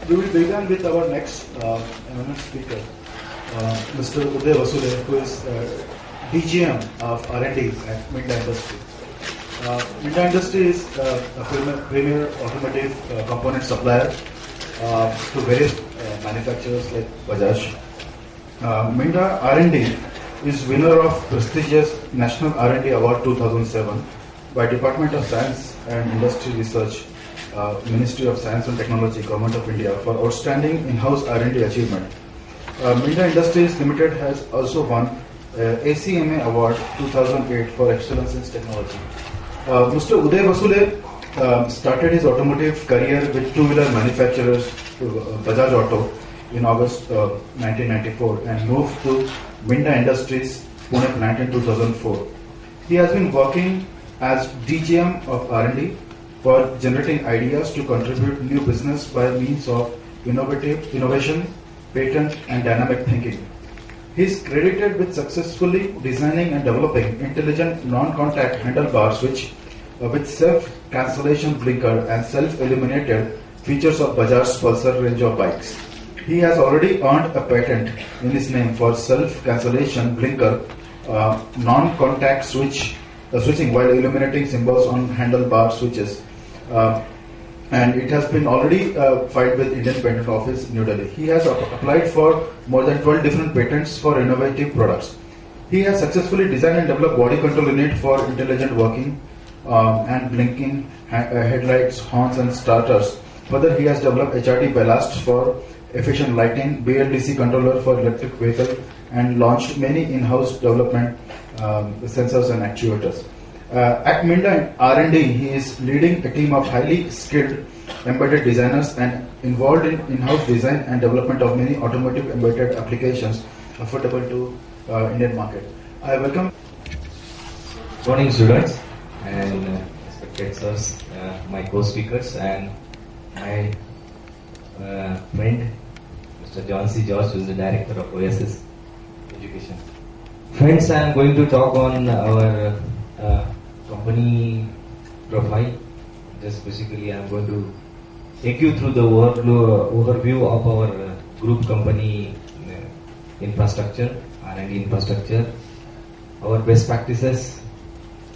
We will begin with our next eminent speaker, Mr. Uday Vasule, who is DGM of R&D at Minda Industries. Minda Industries is a premier automotive component supplier to various manufacturers like Bajaj. Minda R&D is winner of prestigious National R&D Award 2007 by Department of Science and Industry Research, Ministry of Science and Technology, Government of India for outstanding in-house R&D achievement. Minda Industries Limited has also won ACMA Award 2008 for excellence in technology. Mr. Uday Vasule started his automotive career with two-wheeler manufacturers Bajaj Auto in August 1994 and moved to Minda Industries Pune plant in 2004. He has been working as DGM of R&D for generating ideas to contribute new business by means of innovation, patent and dynamic thinking. He is credited with successfully designing and developing intelligent non-contact handlebar switch with self-cancellation blinker and self-illuminated features of Bajaj's Pulsar range of bikes. He has already earned a patent in his name for self-cancellation blinker non-contact switching while illuminating symbols on handlebar switches. And it has been already filed with Indian Patent Office, New Delhi. He has applied for more than 12 different patents for innovative products. He has successfully designed and developed body control unit for intelligent working and blinking headlights, horns and starters. Further, he has developed HRT ballast for efficient lighting, BLDC controller for electric vehicle and launched many in-house development sensors and actuators. At Minda R&D, he is leading a team of highly skilled embedded designers and involved in in-house design and development of many automotive embedded applications affordable to Indian market. I welcome. Good morning, students and respected sirs, my co-speakers and my friend, Mr. John C. George, who is the director of OSS Education. Friends, I am going to talk on our company profile. Just basically I am going to take you through the overview of our group company infrastructure, R&D infrastructure, our best practices,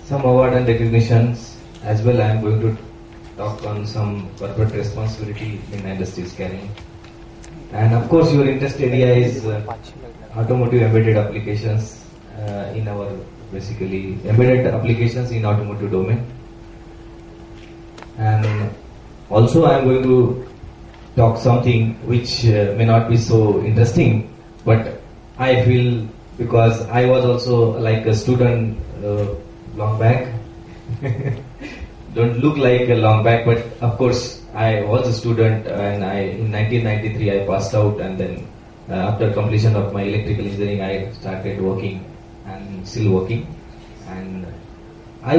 some award and recognitions. As well, I am going to talk on some corporate responsibility Minda Industries carrying. And of course your interest area is automotive embedded applications in our basically embedded applications in automotive domain. And also I am going to talk something which may not be so interesting, but I feel because I was also like a student long back. Don't look like a long back, but of course I was a student and in 1993 I passed out, and then after completion of my electrical engineering I started working and still working, and I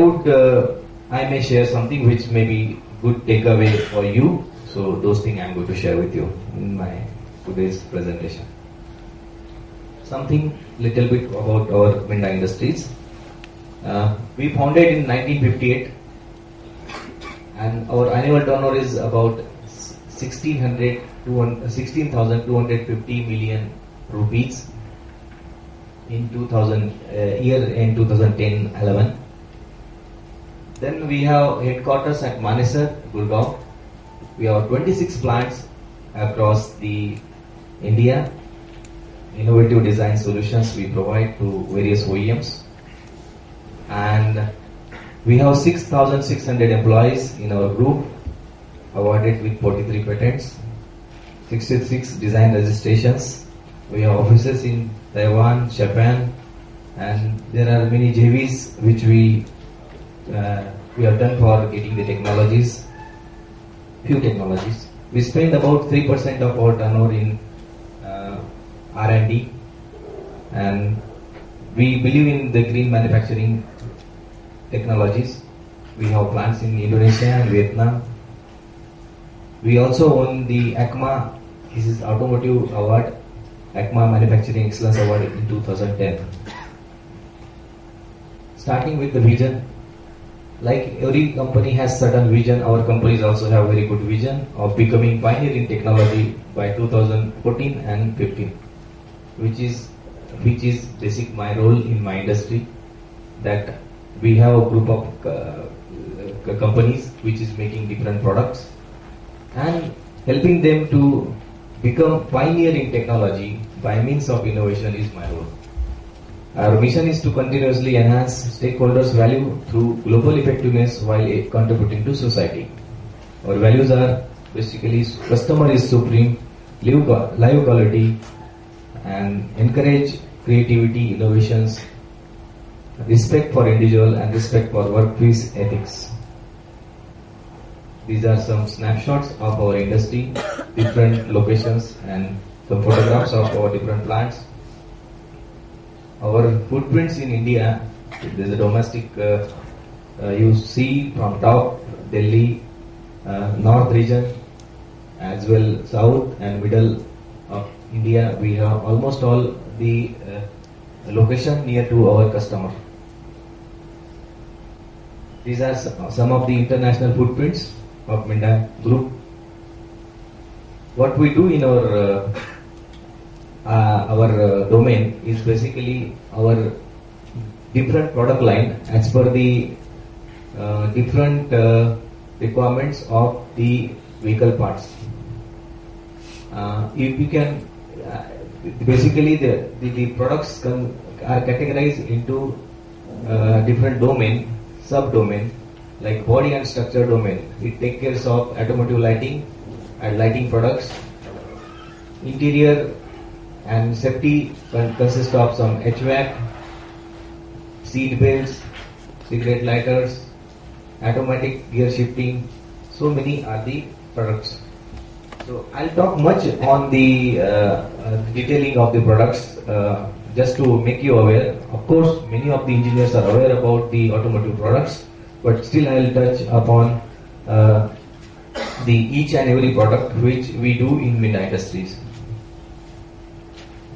may share something which may be good takeaway for you. So those things I am going to share with you in my today's presentation. Something little bit about our Minda Industries. We founded in 1958 and our annual turnover is about 16,250 million rupees in 2010-11. Then we have headquarters at Manesar, Gurgaon. We have 26 plants across the India. Innovative design solutions we provide to various OEMs. And we have 6,600 employees in our group, awarded with 43 patents, 66 design registrations. We have offices in Taiwan, Japan, and there are many JVs which we have done for getting the technologies, few technologies. We spend about 3% of our turnover in R&D, and we believe in the green manufacturing technologies. We have plants in Indonesia and Vietnam. We also won the ACMA, this is Automotive Award, ACMA Manufacturing Excellence Award in 2010. Starting with the vision, Like every company has certain vision, our companies also have very good vision of becoming pioneer in technology by 2014 and 15, which is basic my role in my industry. That we have a group of companies which is making different products and helping them to become pioneer in technology by means of innovation is my role. Our mission is to continuously enhance stakeholders' value through global effectiveness while contributing to society. Our values are basically customer is supreme, live quality, and encourage creativity, innovations, respect for individual, and respect for workplace ethics. These are some snapshots of our industry, different locations, and some photographs of our different plants. Our footprints in India, there's a domestic, you see from top Delhi, north region, as well south and middle of India, we have almost all the location near to our customer. These are some of the international footprints of Minda Group. What we do in our domain is basically our different product line as per the different requirements of the vehicle parts. If you can, basically the products are categorized into different domain, sub-domain, like body and structure domain. It takes care of automotive lighting and lighting products. Interior and safety consist of some HVAC, seat belts, cigarette lighters, automatic gear shifting. So many are the products. So I'll talk much on the detailing of the products just to make you aware. Of course, many of the engineers are aware about the automotive products, but still I'll touch upon the each and every product which we do in Minda Industries.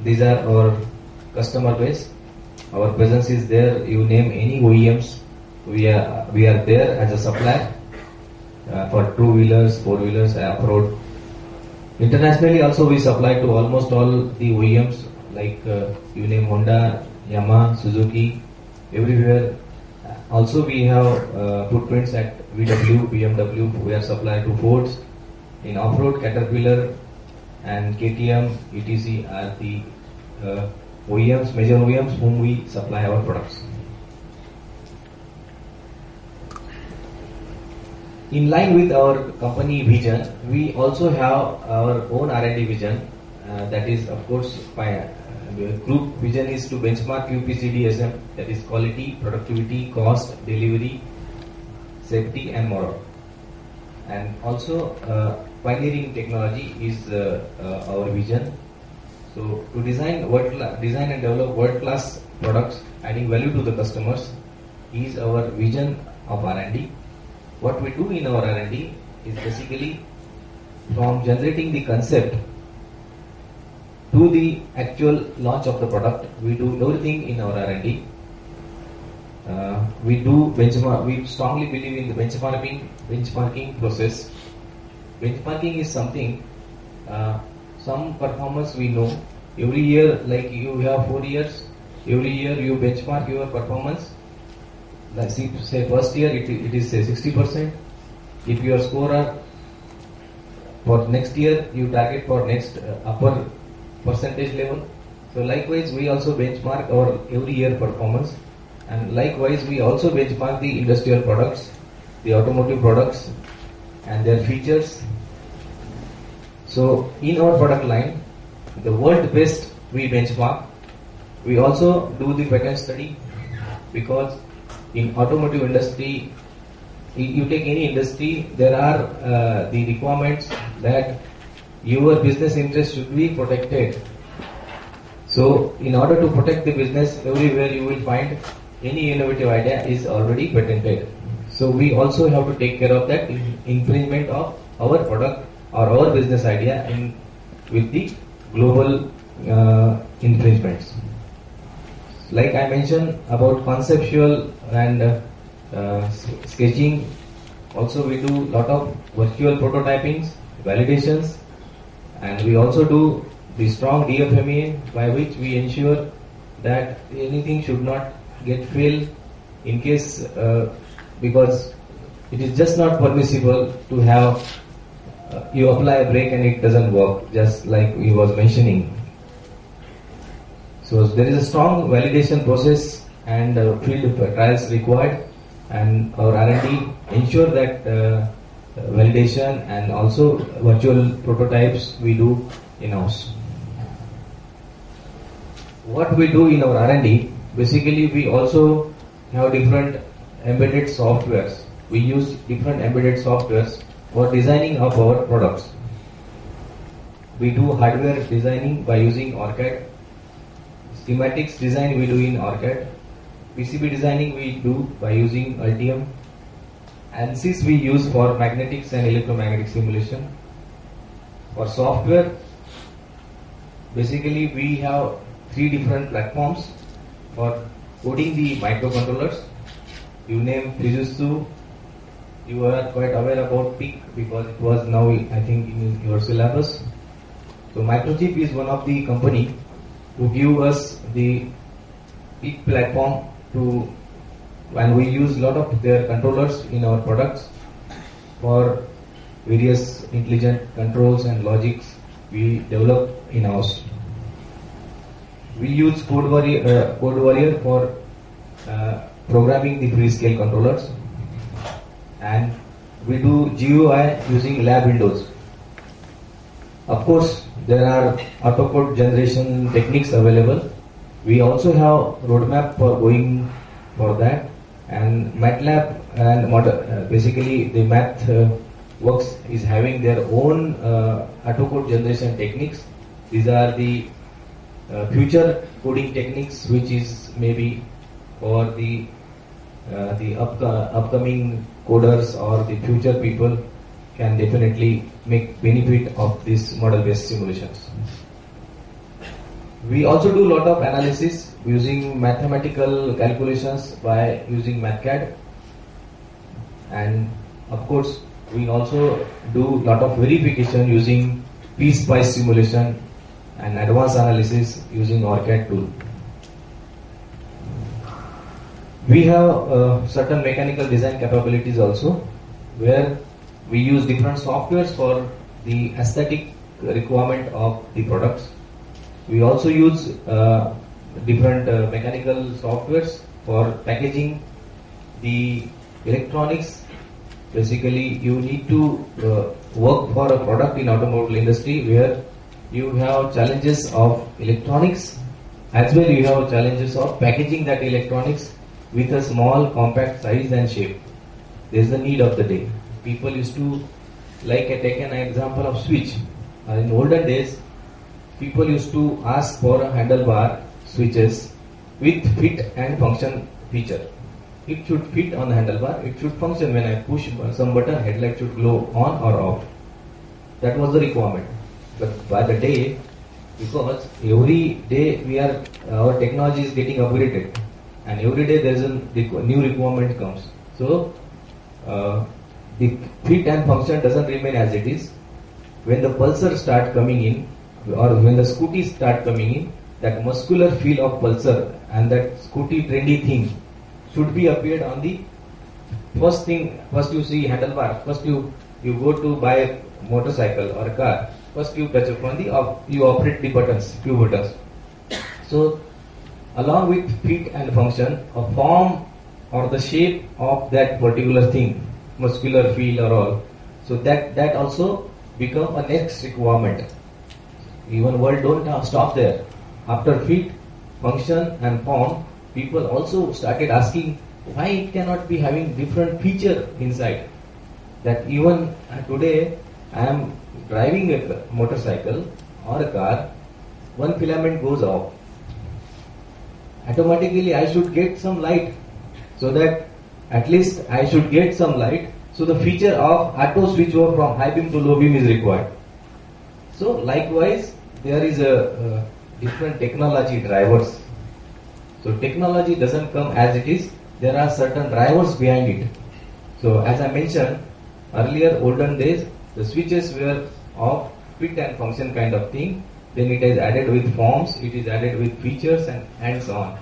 These are our customer base. Our presence is there. You name any OEMs, we are there as a supplier for two-wheelers, four-wheelers, off-road. Internationally also we supply to almost all the OEMs like you name Honda, Yamaha, Suzuki, everywhere. Also we have footprints at VW, BMW. We are supplied to Fords. In off-road, Caterpillar and KTM, etc. are the OEMs, major OEMs whom we supply our products. In line with our company vision, we also have our own R&D vision. That is, of course, group vision is to benchmark QPCDSM, that is quality, productivity, cost, delivery, safety, and moral. And also, pioneering technology is our vision. So, to design and develop world-class products, adding value to the customers, is our vision of R&D. What we do in our R&D is basically from generating the concept to the actual launch of the product. We do everything in our R&D. We do benchmark. We strongly believe in the benchmarking process. Benchmarking is something. Some performance we know. Every year, like you have 4 years, every year you benchmark your performance. Like say first year it is say 60%. If your score are for next year, you target for next upper percentage level. So likewise, we also benchmark our every year performance, and likewise we also benchmark the industrial products, the automotive products, and their features. So in our product line, the world best we benchmark. We also do the patent study, because in automotive industry, you take any industry, there are the requirements that your business interest should be protected. So in order to protect the business, everywhere you will find any innovative idea is already patented. So we also have to take care of that infringement of our product or our business idea with the global infringements. Like I mentioned about conceptual and sketching. Also, we do lot of virtual prototypings, validations, and we also do the strong DFMEA, by which we ensure that anything should not get failed in case because it is just not permissible to have you apply a brake and it doesn't work, just like we was mentioning. So there is a strong validation process and field trials required, and our R&D ensure that validation and also virtual prototypes we do in-house. What we do in our R&D, basically we also have different embedded softwares. We use different embedded softwares for designing of our products. We do hardware designing by using OrCAD. Schematics design we do in OrCAD. PCB designing we do by using Altium. ANSYS we use for magnetics and electromagnetic simulation. For software, basically we have 3 different platforms for coding the microcontrollers. You name Fujitsu. You are quite aware about PIC because it was now I think in your syllabus. So Microchip is one of the company who give us the PIC platform to, and we use a lot of their controllers in our products for various intelligent controls and logics we develop in-house. We use CodeWarrior for programming the Freescale controllers, and we do GUI using lab windows. Of course, there are autocode generation techniques available. We also have roadmap for going for that, and MATLAB and basically the math works is having their own autocode generation techniques. These are the future coding techniques, which is maybe for the upcoming coders or the future people can definitely make benefit of these model-based simulations. We also do a lot of analysis using mathematical calculations by using MathCAD, and of course we also do a lot of verification using PSpice simulation and advanced analysis using OrCAD tool. We have certain mechanical design capabilities also, where we use different softwares for the aesthetic requirement of the products. We also use different mechanical softwares for packaging the electronics. Basically, you need to work for a product in automobile industry where you have challenges of electronics, as well you have challenges of packaging that electronics with a small compact size and shape. There's the need of the day. People used to, like I take an example of switch. In olden days, people used to ask for a handlebar switches with fit and function feature. It should fit on the handlebar, it should function when I push some button, headlight should glow on or off. That was the requirement. But by the day, because every day our technology is getting upgraded, and every day there is a new requirement comes. So the fit and function doesn't remain as it is. When the pulsar start coming in, or when the scooty start coming in, that muscular feel of pulsar and that scooty trendy thing should be appeared on the first thing. First you see handlebar, first you go to buy a motorcycle or a car, first you touch upon you operate the buttons, few buttons. So along with fit and function, a form or the shape of that particular thing, muscular feel or all, so that also become a next requirement. Even world don't stop there. After fit, function and form, people also started asking why it cannot be having different feature inside. That even today I am driving a motorcycle or a car, one filament goes off. Automatically I should get some light, so that at least I should get some light. So the feature of auto switch over from high beam to low beam is required. So likewise there is a different technology drivers. So technology doesn't come as it is, there are certain drivers behind it. So as I mentioned earlier, olden days, the switches were of fit and function kind of thing. Then it is added with forms, it is added with features and so on.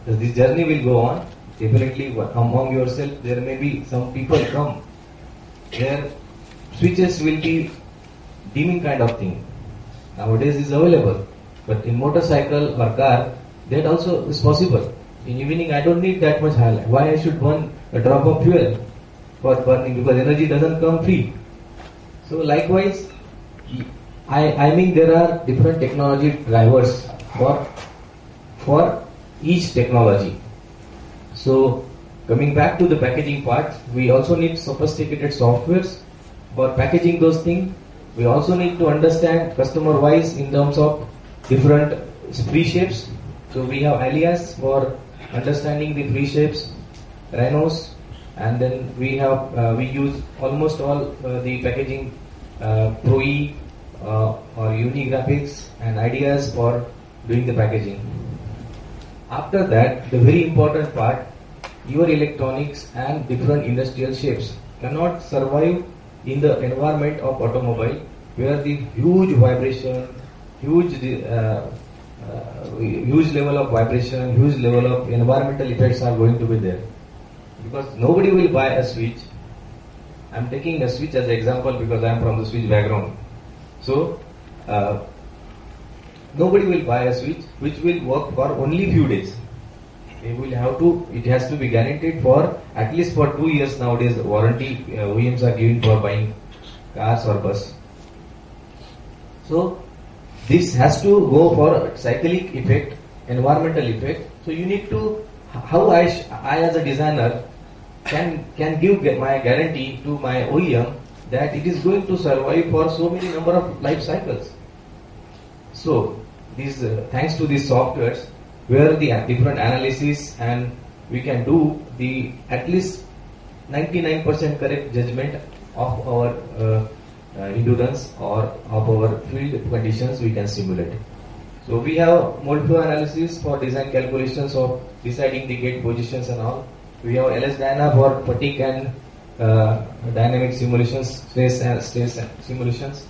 So this journey will go on. Definitely among yourself there may be some people come where switches will be dimming kind of thing. Nowadays is available. But in motorcycle or car, that also is possible. In evening I don't need that much highlight. Why I should burn a drop of fuel for burning? Because energy doesn't come free. So likewise, I mean there are different technology drivers for each technology. So coming back to the packaging part, we also need sophisticated softwares for packaging those things. We also need to understand customer wise in terms of different free shapes. So we have Alias for understanding the free shapes, Rhinos, and then we use almost all the packaging Pro-E or Unigraphics and Ideas for doing the packaging. After that, the very important part, your electronics and different industrial shapes cannot survive in the environment of automobile where the huge vibration, huge level of vibration, huge level of environmental effects are going to be there. Because nobody will buy a switch. I am taking a switch as an example because I am from the switch background. So, nobody will buy a switch which will work for only few days. It has to be guaranteed for at least for 2 years nowadays. Warranty OEMs are giving for buying cars or bus. So this has to go for cyclic effect, environmental effect. So you need to, how I as a designer can give my guarantee to my OEM that it is going to survive for so many number of life cycles. So these thanks to these softwares where the different analysis and we can do the at least 99% correct judgment of our endurance or of our field conditions we can simulate. So we have mold flow analysis for design calculations of deciding the gate positions and all. We have LS-DYNA for fatigue and dynamic simulations, stress simulations.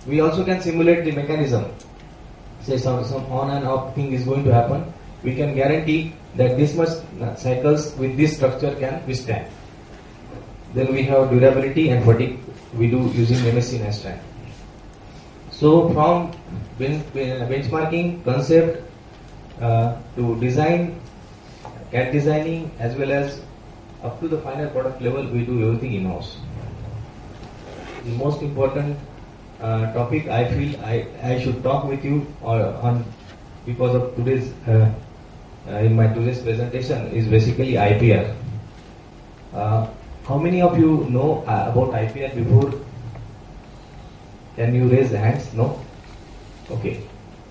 We also can simulate the mechanism. Say some on and off thing is going to happen. We can guarantee that this much cycles with this structure can withstand. Then we have durability and fatigue. We do using MSc Nastran. So from benchmarking concept to design, CAD designing as well as up to the final product level, we do everything in-house. The most important topic I feel I should talk with you on because of today's in my today's presentation is basically IPR. How many of you know about IPR before? Can you raise the hands? No? Okay.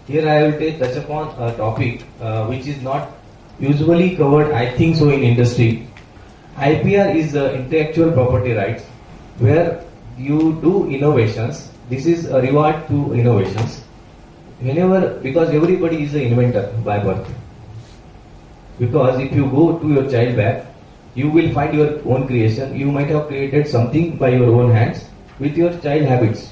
Here I will touch upon a topic which is not usually covered, I think so, in industry. IPR is the intellectual property rights where you do innovations. This is a reward to innovations. Whenever, because everybody is an inventor by birth. Because if you go to your child back, you will find your own creation. You might have created something by your own hands with your child habits.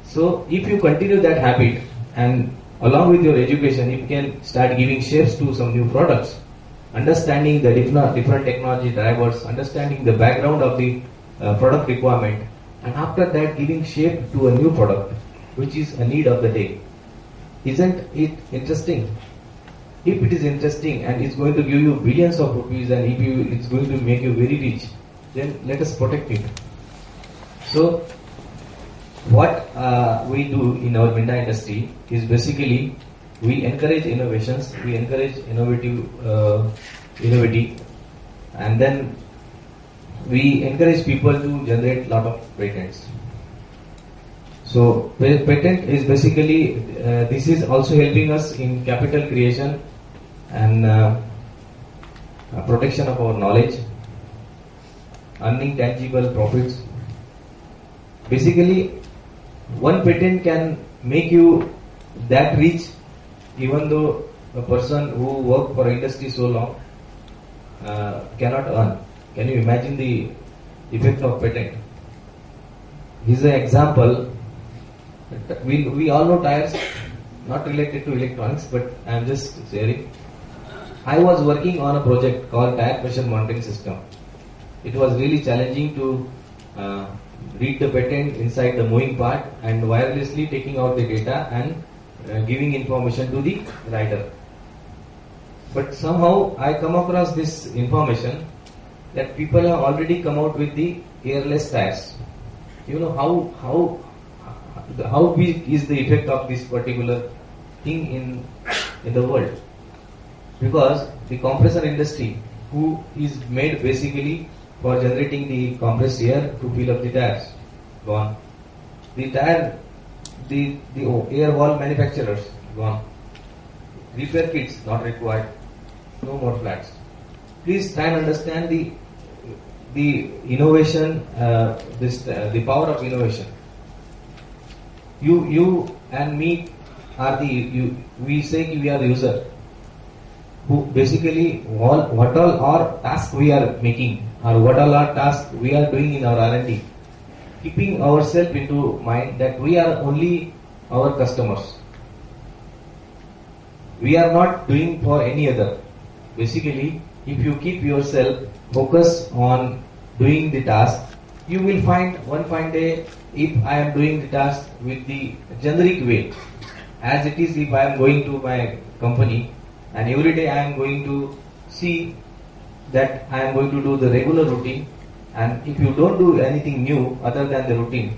So if you continue that habit and along with your education, you can start giving shapes to some new products, understanding the different technology drivers, understanding the background of the product requirement, and after that giving shape to a new product which is a need of the day. Isn't it interesting? If it is interesting and it's going to give you billions of rupees and if it's going to make you very rich, then let us protect it. So what we do in our Minda industry is basically we encourage innovations, we encourage innovative, and then we encourage people to generate a lot of patents. So patent is basically, this is also helping us in capital creation and protection of our knowledge, earning tangible profits. Basically, one patent can make you that rich, even though a person who worked for industry so long cannot earn. Can you imagine the effect of patent? This is an example. We all know tires, not related to electronics, but I am just sharing. I was working on a project called tire pressure monitoring system. It was really challenging to read the patent inside the moving part and wirelessly taking out the data and giving information to the rider. But somehow I come across this information that people have already come out with the airless tires. You know how big is the effect of this particular thing in the world? Because the compressor industry, who is made basically for generating the compressed air to fill up the tires, gone. The air valve manufacturers, gone. Repair kits, not required. No more flats. Please try and understand the innovation, the power of innovation. You and me are we say we are the user, who basically what all our tasks we are making, or what all our tasks we are doing in our R&D, keeping ourselves into mind that we are only our customers. We are not doing for any other. Basically, if you keep yourself focused on doing the task, you will find one fine day, if I am doing the task with the generic way, as it is if I am going to my company, and every day I am going to see that I am going to do the regular routine, and if you don't do anything new other than the routine,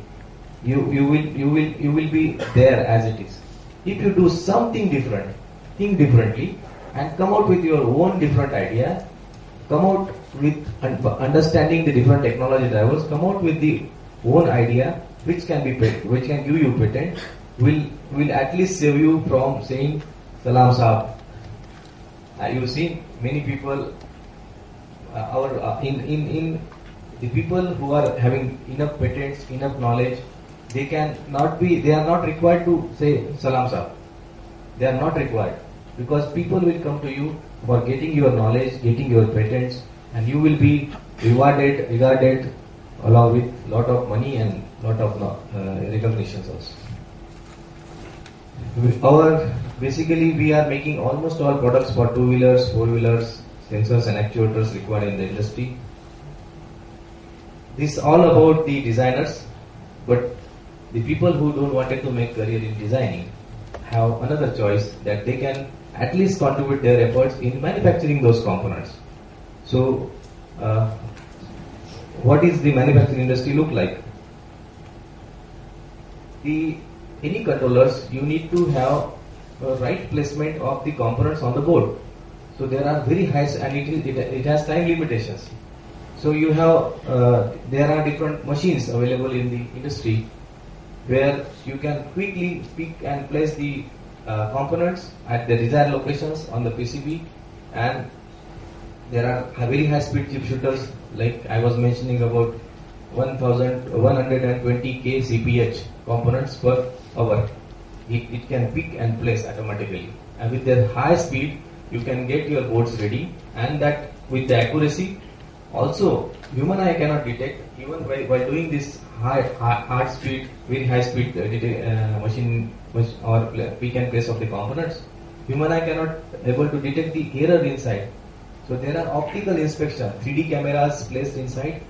you will be there as it is. If you do something different, think differently, and come out with your own different idea, come out with understanding the different technology drivers, come out with the own idea which can give you patent, will at least save you from saying Salam Saab. You've seen many people, in the people who are having enough patents, enough knowledge, they are not required to say Salam Saab. They are not required, because people will come to you for getting your knowledge, getting your patents, and you will be regarded along with lot of money and lot of recognitions also. Basically, we are making almost all products for two-wheelers, four-wheelers, sensors and actuators required in the industry. This is all about the designers, but the people who don't wanted to make career in designing have another choice, that they can at least contribute their efforts in manufacturing those components. So, what is the manufacturing industry look like? Any controllers, you need to have a right placement of the components on the board. So there are very high, and it has time limitations. So you have there are different machines available in the industry where you can quickly pick and place the components at the desired locations on the PCB, and there are very high speed chip shooters, like I was mentioning about 1120 K CPH components per hour. It can pick and place automatically, and with their high speed you can get your boards ready, and that with the accuracy also human eye cannot detect. Even while doing this high speed, very high speed machine or pick and place of the components, human eye cannot able to detect the error inside. So there are optical inspection, 3D cameras placed inside,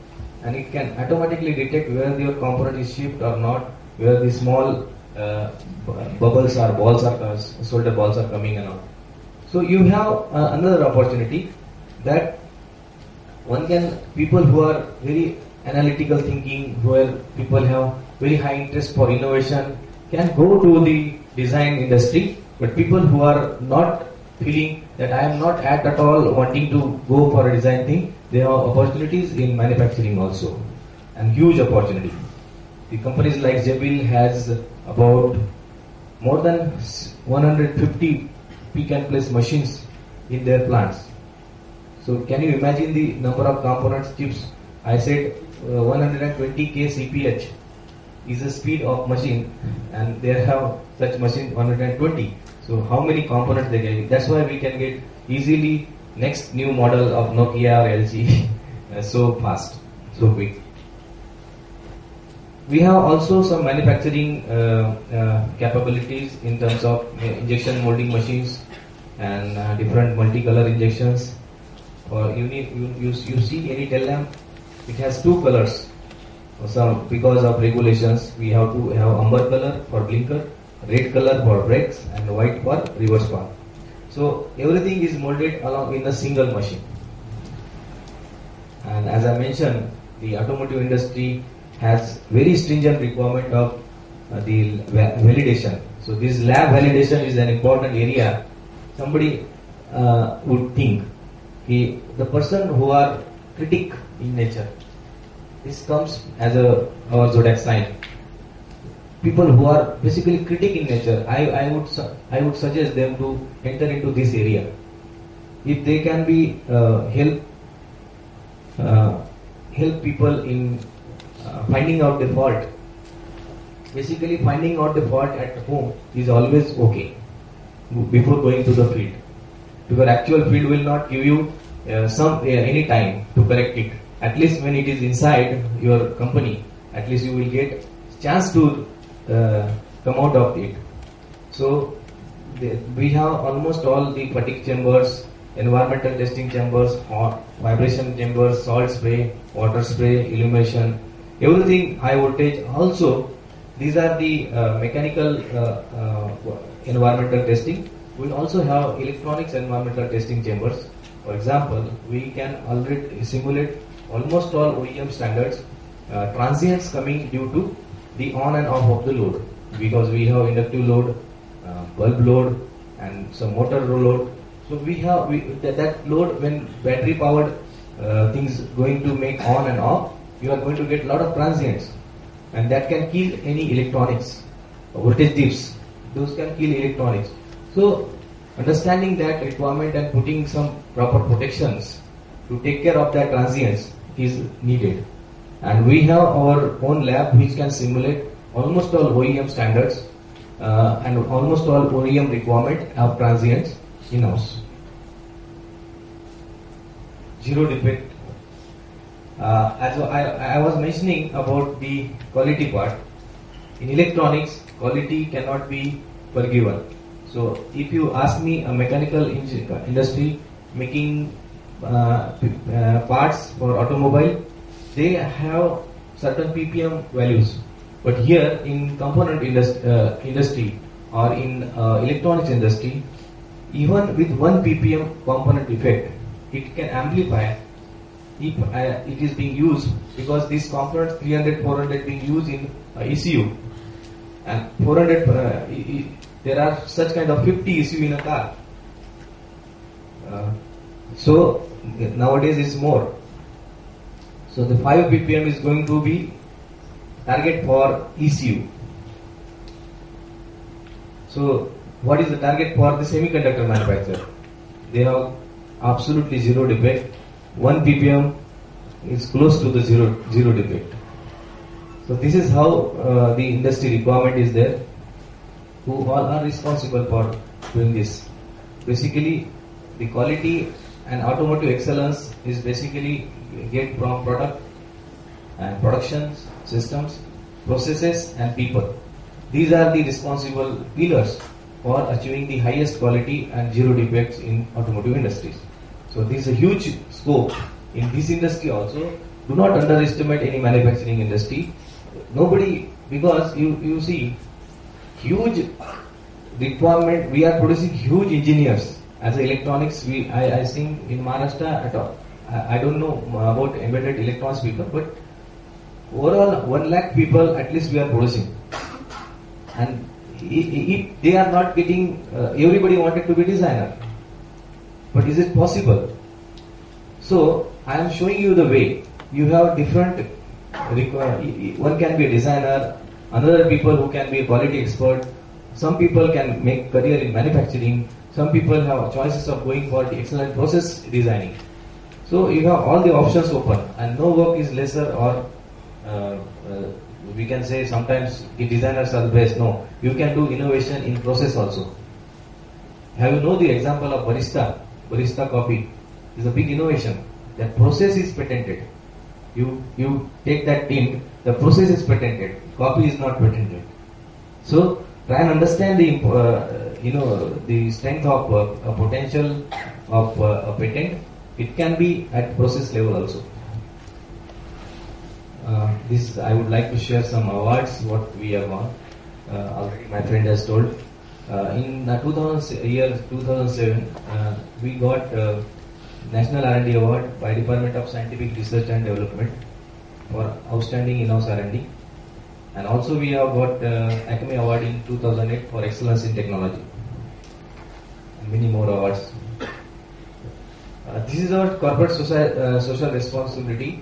and it can automatically detect where your component is shipped or not, where the small bubbles or balls are solder balls are coming and all. So you have another opportunity that people who are very analytical thinking, where people have very high interest for innovation, can go to the design industry. But people who are not feeling that I am not at all wanting to go for a design thing, they have opportunities in manufacturing also, and huge opportunity. The companies like Jabil has about more than 150 pick and place machines in their plants. So can you imagine the number of components, chips? I said 120 K CPH is the speed of machine, and they have such machine 120. So how many components they get? That's why we can get easily next new model of Nokia or LG so fast, so quick. We have also some manufacturing capabilities in terms of injection molding machines and different multicolor injections. Or you see any tail lamp, it has two colors. Some because of regulations, we have to have amber color for blinker, red color for brakes, and white for reverse park. So everything is molded along in a single machine. And as I mentioned, the automotive industry has very stringent requirement of the validation. So this lab validation is an important area. Somebody would think the person who are critic in nature, this comes as our zodiac sign. People who are basically critic in nature, I would suggest them to enter into this area. If they can be help people in finding out the fault. Basically, finding out the fault at home is always okay before going to the field, because actual field will not give you any time to correct it. At least when it is inside your company, at least you will get chance to come out of it. So we have almost all the fatigue chambers, environmental testing chambers, vibration chambers, salt spray, water spray, illumination, everything high voltage. Also, these are the mechanical environmental testing. We also have electronics environmental testing chambers. For example, we can already simulate almost all OEM standards transients coming due to the on and off of the load, because we have inductive load, bulb load, and some motor load. So we have that load, when battery powered things going to make on and off, you are going to get a lot of transients, and that can kill any electronics. Voltage dips, those can kill electronics. So understanding that requirement and putting some proper protections to take care of that transients is needed. And we have our own lab which can simulate almost all OEM standards and almost all OEM requirement of transients in-house. Zero defect. As I was mentioning about the quality part, in electronics, quality cannot be forgiven. So if you ask me, a mechanical industry making parts for automobile, they have certain ppm values. But here in component industry or in electronics industry, even with 1 ppm component defect, it can amplify if it is being used, because these components 300, 400 being used in ECU, and 400 there are such kind of 50 ECU in a car. So nowadays it's more. So the 5 ppm is going to be target for ECU. So what is the target for the semiconductor manufacturer? They have absolutely zero defect. 1 ppm is close to the zero defect. So this is how the industry requirement is there, who all are responsible for doing this. Basically, the quality and automotive excellence is basically get from product and production systems, processes and people. These are the responsible pillars for achieving the highest quality and zero defects in automotive industries. So this is a huge scope in this industry also. Do not underestimate any manufacturing industry. Nobody, because you see huge requirement. We are producing huge engineers. As electronics, I think in Maharashtra, I don't know about embedded electronics people, but overall 1 lakh people at least we are producing. And if they are not getting, everybody wanted to be designer. But is it possible? So I am showing you the way. You have different, one can be a designer, another people who can be a quality expert, some people can make career in manufacturing, some people have choices of going for the excellent process designing. So you have all the options open, and no work is lesser, or we can say sometimes the designers are the best. No, you can do innovation in process also. Have you know the example of barista coffee? is a big innovation. That process is patented. You take that tint, the process is patented. Copy is not patented. So try and understand the the strength of a potential of a patent. It can be at process level also. This I would like to share some awards what we have won. Already my friend has told. In 2007, we got National R&D Award by Department of Scientific Research and Development for outstanding in-house R&D, and also we have got Acme Award in 2008 for excellence in technology, and many more awards. This is our corporate social responsibility.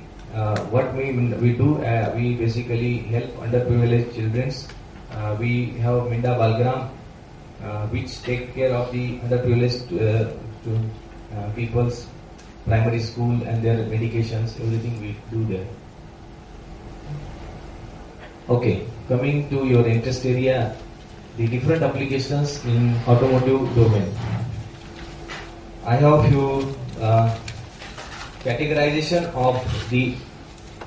What we do, we basically help underprivileged children. We have Minda Balgram, which take care of the underprivileged people's primary school and their medications, everything we do there. Okay, coming to your interest area, the different applications in automotive domain. I have few categorization of the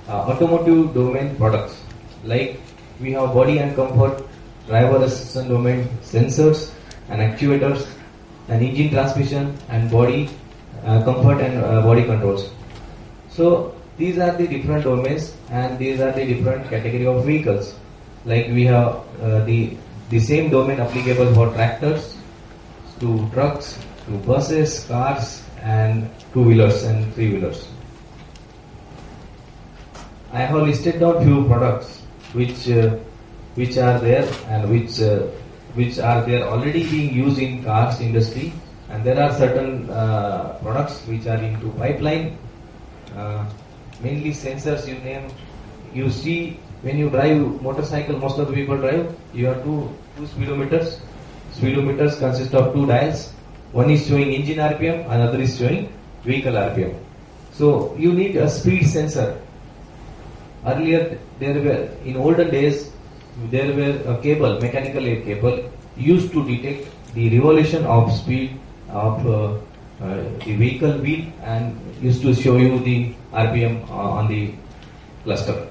automotive domain products. Like we have body and comfort, driver assistance domain, sensors and actuators, and engine transmission and body comfort and body controls. So these are the different domains and these are the different category of vehicles. Like we have the same domain applicable for tractors, to trucks, to buses, cars, and two-wheelers and three-wheelers. I have listed down few products which are there and which are there already being used in cars industry, and there are certain products which are into pipeline, mainly sensors. You see when you drive motorcycle, most of the people drive, you have two speedometers. Speedometers consist of two dials. One is showing engine RPM, another is showing vehicle RPM. So you need a speed sensor. Earlier, in olden days, there were a cable, mechanical air cable, used to detect the revolution of speed of the vehicle wheel and used to show you the RPM on the cluster.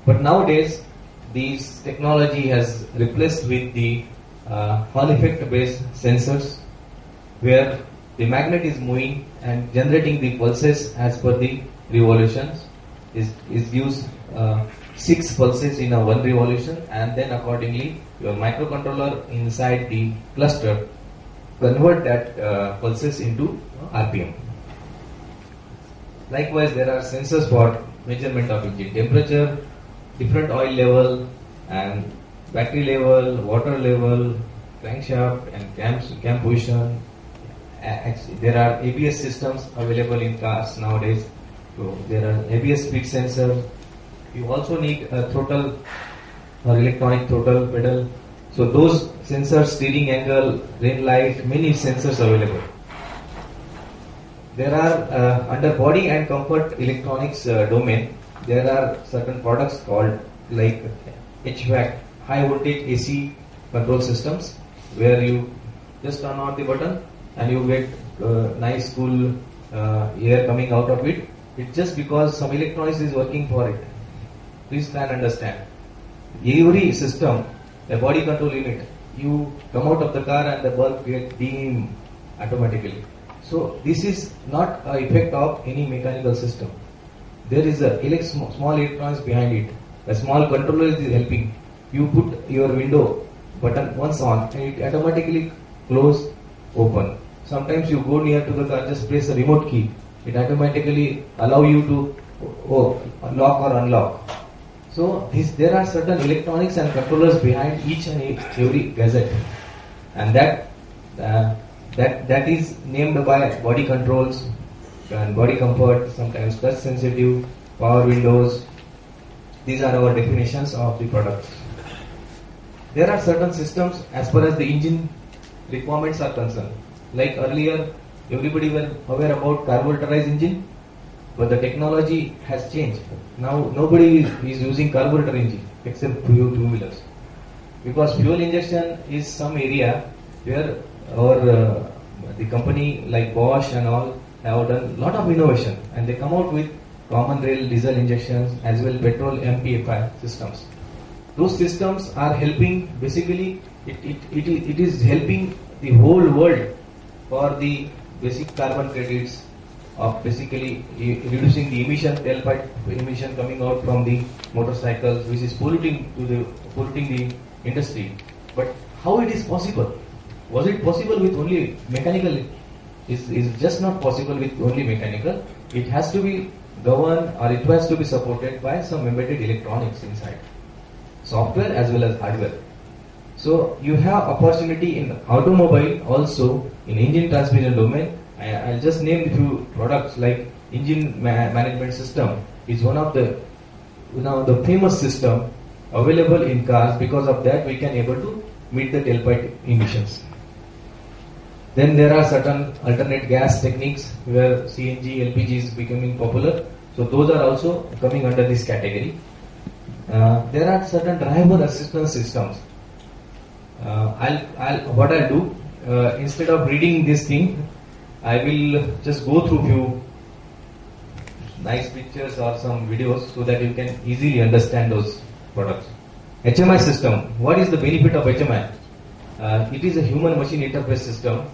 But nowadays, this technology has replaced with the Hall effect based sensors, where the magnet is moving and generating the pulses as per the revolutions. Is used 6 pulses in a one revolution, and then accordingly your microcontroller inside the cluster convert that pulses into RPM. Likewise, there are sensors for measurement of engine temperature, different oil level and battery level, water level, crankshaft and cam position. There are ABS systems available in cars nowadays. So there are ABS speed sensor. You also need a throttle or electronic throttle pedal. So those sensors, steering angle, rain light, many sensors available. There are under body and comfort electronics domain, there are certain products called like HVAC, high voltage AC control systems, where you just turn on the button and you get nice cool air coming out of it. It's just because some electronics is working for it. Please try and understand. Every system, a body control unit, you come out of the car and the bulb gets dim automatically. So this is not an effect of any mechanical system. There is a small electronics behind it. A small controller is helping. You put your window button once on and it automatically close, open. Sometimes you go near to the car, just press a remote key. It automatically allow you to lock or unlock. So there are certain electronics and controllers behind each and every gadget, and that is named by body controls and body comfort, sometimes touch sensitive, power windows. These are our definitions of the products. There are certain systems as far as the engine requirements are concerned. Like earlier, everybody were aware about carburetorized engine, but the technology has changed. Now nobody is using carburetor engine except few two-wheelers, because fuel injection is some area where the company like Bosch and all, have done a lot of innovation, and they come out with common rail diesel injections as well petrol MPFI systems. Those systems are helping, basically it is helping the whole world for the basic carbon credits of basically reducing the emission, tailpipe emission coming out from the motorcycles, which is polluting the industry. But how it is possible? Was it possible with only mechanical? Is just not possible with only mechanical. It has to be governed, or it has to be supported by some embedded electronics inside, software as well as hardware. So you have opportunity in automobile, also in engine transmission domain. I'll just name a few products like engine management system is one of the famous system available in cars. Because of that, we can able to meet the tailpipe emissions. Then there are certain alternate gas techniques where CNG, LPG is becoming popular. So those are also coming under this category. There are certain driver assistance systems. What I'll do, instead of reading this thing, I will just go through few nice pictures or some videos so that you can easily understand those products. HMI system. What is the benefit of HMI? It is a human machine interface system.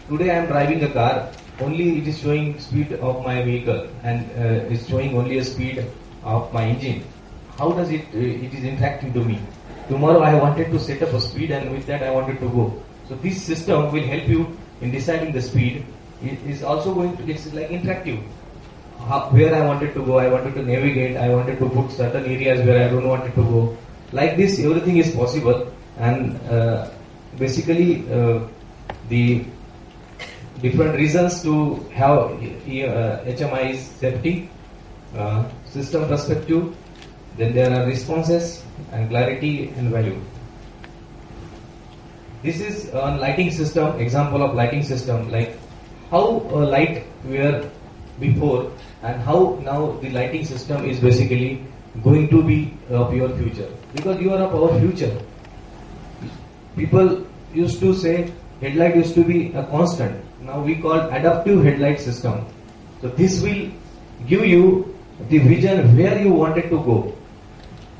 Today I am driving a car, only it is showing speed of my vehicle, and it's showing only a speed of my engine. How does it is interacting to me? Tomorrow I wanted to set up a speed, and with that I wanted to go. So this system will help you in deciding the speed. It is also going to, it's like interactive. Where I wanted to go, I wanted to navigate, I wanted to put certain areas where I don't want it to go. Like this, everything is possible, and basically the different reasons to have HMI is safety, system perspective, then there are responses and clarity and value. This is a lighting system, example of lighting system, like how light were before and how now the lighting system is basically going to be of your future, because you are of our future. People used to say headlight used to be a constant. Now we call adaptive headlight system. So this will give you the vision where you wanted to go.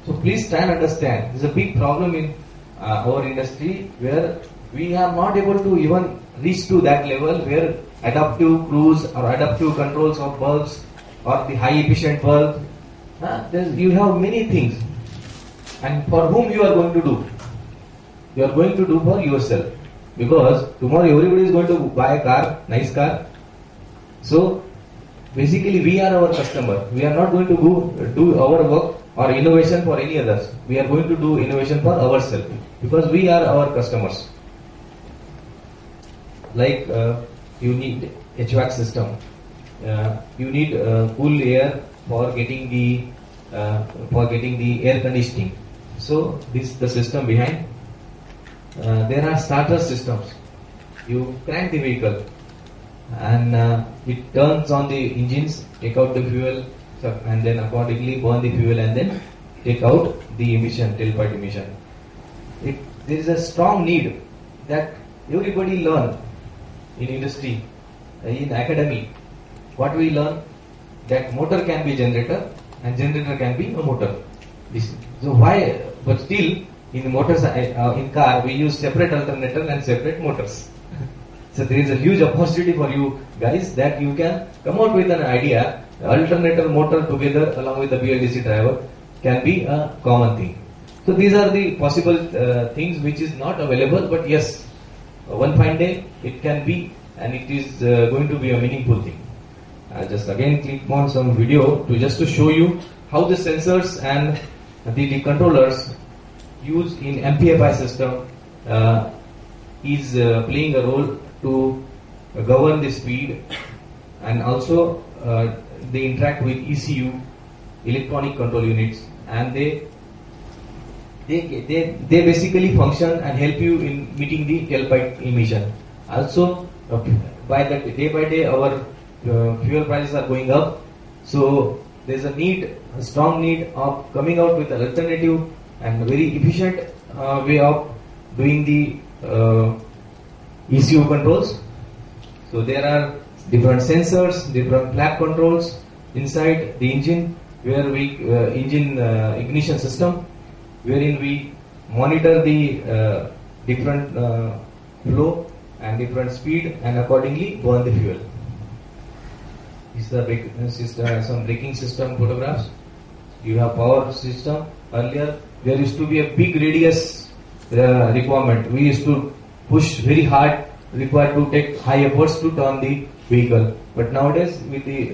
So please try and understand. There's a big problem in our industry where we are not able to even reach to that level where adaptive cruise or adaptive controls of bulbs or the high efficient bulb. You have many things. And for whom you are going to do? You are going to do for yourself. Because tomorrow everybody is going to buy a car, nice car. So basically we are our customer. We are not going to go do our work or innovation for any others. We are going to do innovation for ourselves because we are our customers. Like you need HVAC system. You need cool air for getting the air conditioning. So this is the system behind. There are starter systems. You crank the vehicle and it turns on the engines, take out the fuel, and then accordingly burn the fuel and then take out the emission, tailpipe emission. There is a strong need that everybody learn in industry, in academy. What we learn, that motor can be generator and generator can be a motor. So why? But still in motors, in car we use separate alternator and separate motors. So there is a huge opportunity for you guys that you can come out with an idea. Alternator motor together along with the BLDC driver can be a common thing. So these are the possible things which is not available, but yes, one fine day it can be, and it is going to be a meaningful thing. I'll just again click on some video to show you how the sensors and the controllers used in MPFI system is playing a role to govern the speed, and also they interact with ECU, electronic control units, and they basically function and help you in meeting the tailpipe emission. Also, by day by day our fuel prices are going up, so there's a strong need of coming out with an alternative and very efficient way of doing the ECU controls. So there are different sensors, different flap controls inside the engine, where we engine ignition system, wherein we monitor the different flow and different speed and accordingly burn the fuel. This is the system, some braking system photographs. You have power system. Earlier there used to be a big radius requirement. We used to push very hard, required to take high efforts to turn the vehicle. But nowadays with the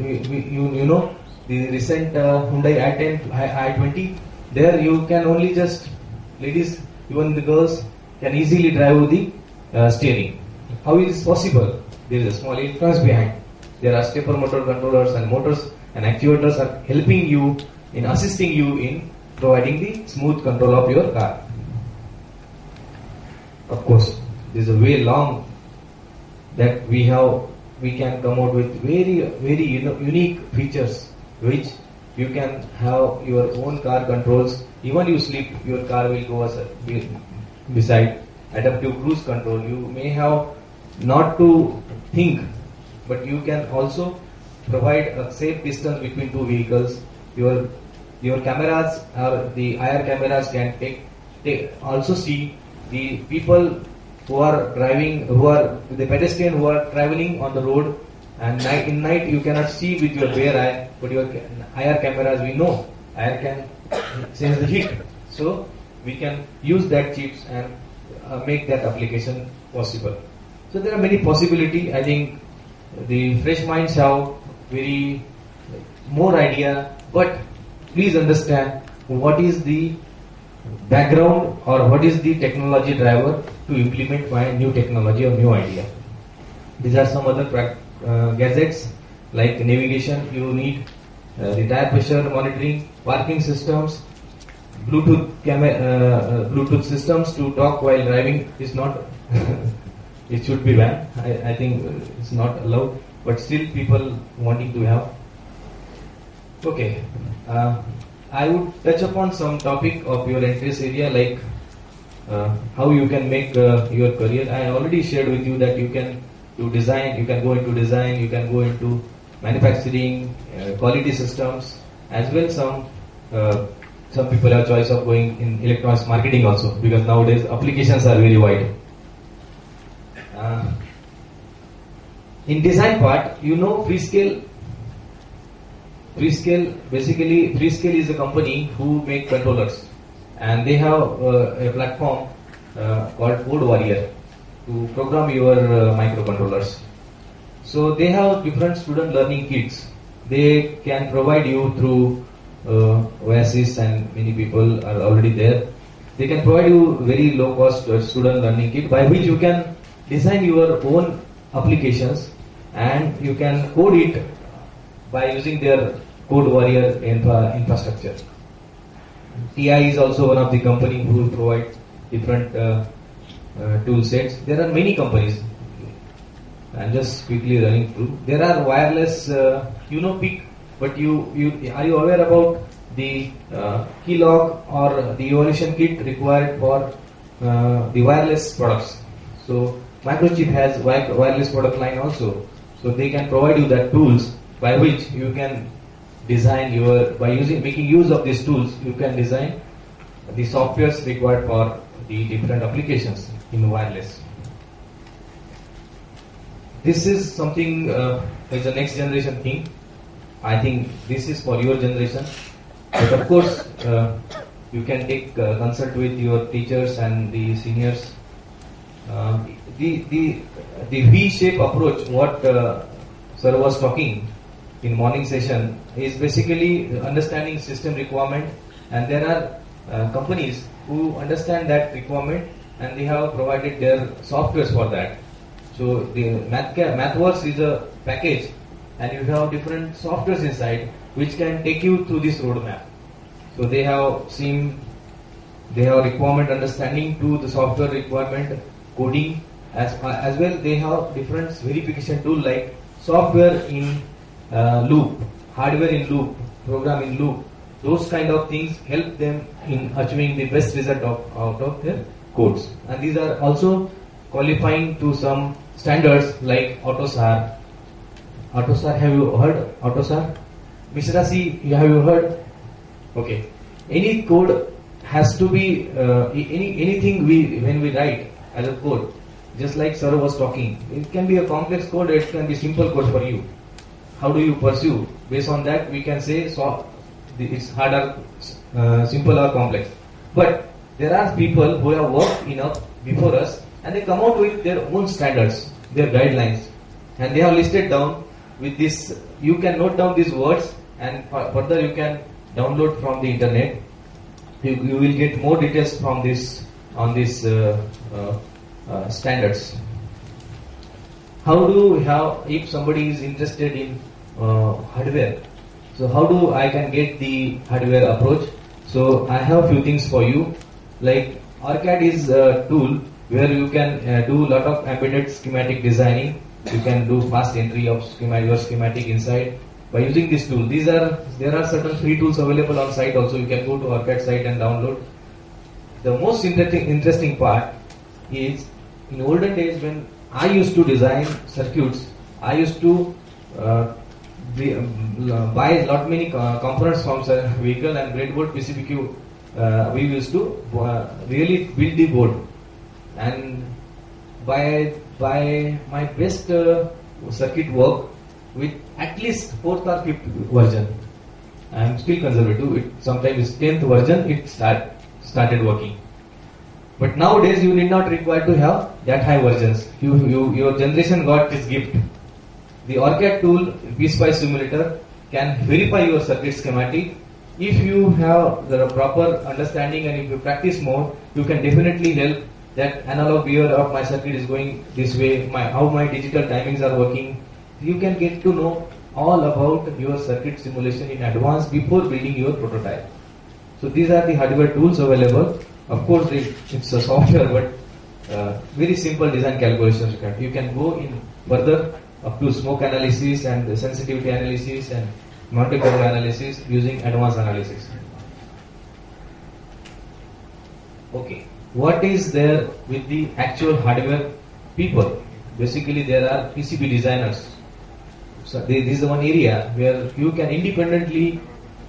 the recent Hyundai i10, i20, there you can only just, ladies, even the girls can easily drive the steering. How is this possible? There is a small influence behind. There are stepper motor controllers and motors and actuators are helping you in assisting you in providing the smooth control of your car. Of course, this is a way long that we can come out with very unique features which you can have your own car controls. Even you sleep, your car will go beside. Adaptive cruise control. You may have not to think, but you can also provide a safe distance between two vehicles. Your cameras or the IR cameras can also see the people who are driving, who are the pedestrian who are traveling on the road, and in night you cannot see with your bare eye, but your IR cameras, we know IR can sense the heat, so we can use that chips and make that application possible. So there are many possibilities. I think the fresh minds have very more idea, but please understand what is the background or what is the technology driver to implement my new technology or new idea. These are some other gadgets like navigation. You need the tire pressure monitoring, parking systems, Bluetooth systems to talk while driving is not it should be banned. I think it's not allowed, but still people wanting to have. Okay, I would touch upon some topic of your interest area, like how you can make your career. I already shared with you that you can do design, you can go into design, you can go into manufacturing, quality systems, as well some people have choice of going in electronics marketing also, because nowadays applications are very wide. In design part, you know Freescale. Basically Freescale is a company who make controllers, and they have a platform called CodeWarrior to program your microcontrollers. So they have different student learning kits. They can provide you through Oasis, and many people are already there. They can provide you very low cost student learning kit by which you can design your own applications and you can code it by using their CodeWarrior infrastructure. TI is also one of the company who provide different tool sets. There are many companies. I'm just quickly running through. There are wireless, PIC, but are you aware about the keylog or the evolution kit required for the wireless products? So Microchip has wireless product line also. So they can provide you that tools by which you can design making use of these tools, you can design the softwares required for the different applications in wireless. This is something is a next generation thing. I think this is for your generation. But of course, you can take consult with your teachers and the seniors. The V-shape approach, what sir was talking in morning session, is basically understanding system requirement, and there are companies who understand that requirement and they have provided their softwares for that. So the MathWorks is a package, and you have different softwares inside which can take you through this roadmap. So they have requirement understanding to the software requirement coding, as well they have different verification tool like software in loop, hardware in loop, program in loop. Those kind of things help them in achieving the best result out of their codes. And these are also qualifying to some standards like AUTOSAR, AutoSAR, have you heard AutoSAR? Mishra C, have you heard? Okay. Any code has to be anything when we write as a code, just like sir was talking. It can be a complex code, it can be simple code for you. How do you pursue? Based on that, we can say so it's harder, simple or complex. But there are people who have worked enough before us, and they come out with their own standards, their guidelines, and they have listed down with this. You can note down these words, and further you can download from the internet. You will get more details from this on these standards. How do have if somebody is interested in hardware? So how do I can get the hardware approach? So I have few things for you. Like AutoCAD is a tool where you can do a lot of embedded schematic designing. You can do fast entry of your schematic inside by using this tool. There are certain free tools available on site also. You can go to AutoCAD site and download. The most interesting part is in olden days when I used to design circuits, I used to buy lot many components from vehicle and breadboard PCBQ. We used to really build the board, and by my best circuit work with at least 4th or 5th version. I am still conservative. Sometimes 10th version it started working. But nowadays you need not require to have that high versions. Your generation got this gift. The AutoCAD tool, PSpice Simulator, can verify your circuit schematic. If you have the proper understanding and if you practice more, you can definitely help that analog viewer of my circuit is going this way, how my digital timings are working. You can get to know all about your circuit simulation in advance before building your prototype. So these are the hardware tools available. Of course, it's a software, but very simple design calculations. You can go in further up to smoke analysis and sensitivity analysis and Monte Carlo analysis using advanced analysis. Okay, what is there with the actual hardware people? Basically, there are PCB designers. So this is one area where you can independently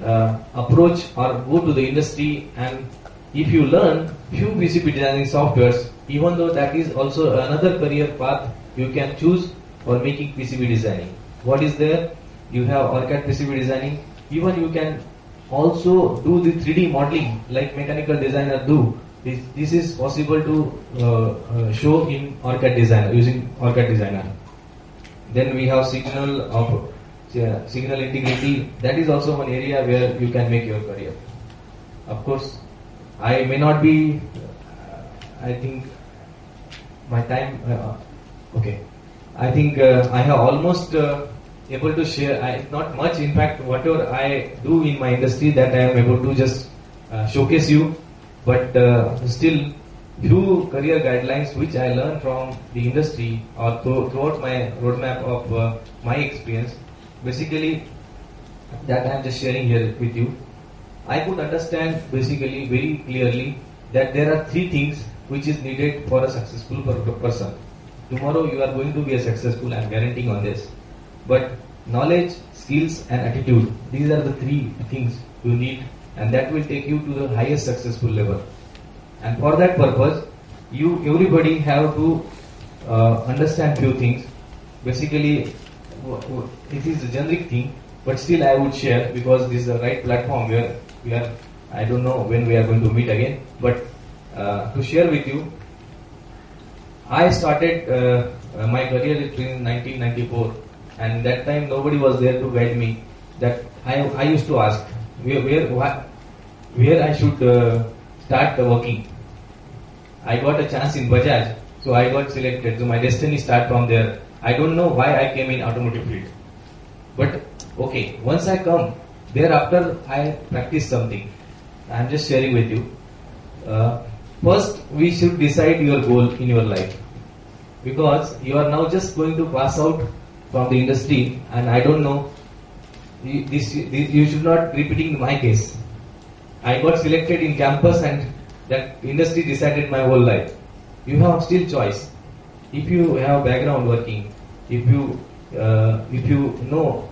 approach or go to the industry, and if you learn few PCB designing softwares, even though that is also another career path you can choose for making PCB designing. What is there? You have AutoCAD PCB designing. Even you can also do the 3D modeling like mechanical designer do. This is possible to show in AutoCAD Designer, using AutoCAD Designer. Then we have signal integrity. That is also one area where you can make your career. Of course, I may not be. I think my time. Okay, I think I have almost able to share. Not much. In fact, whatever I do in my industry, that I am able to just showcase you. But still, few career guidelines which I learned from the industry or throughout my roadmap of my experience, basically that I am just sharing here with you. I could understand basically very clearly that there are 3 things which is needed for a successful person. Tomorrow you are going to be a successful, I am guaranteeing on this. But knowledge, skills and attitude, these are the 3 things you need, and that will take you to the highest successful level. And for that purpose, everybody have to understand few things. Basically, it is a generic thing, but still I would share because this is the right platform where we are. I don't know when we are going to meet again, but to share with you, I started my career in 1994, and that time nobody was there to guide me. That I used to ask where I should start working. I got a chance in Bajaj, so I got selected. So my destiny started from there. I don't know why I came in automotive field, but okay. Once I come, thereafter I practice something. I am just sharing with you. First, we should decide your goal in your life, because you are now just going to pass out from the industry, and I don't know. You should not repeating my case. I got selected in campus, and that industry decided my whole life. You have still choice. If you have background working, if you if you know,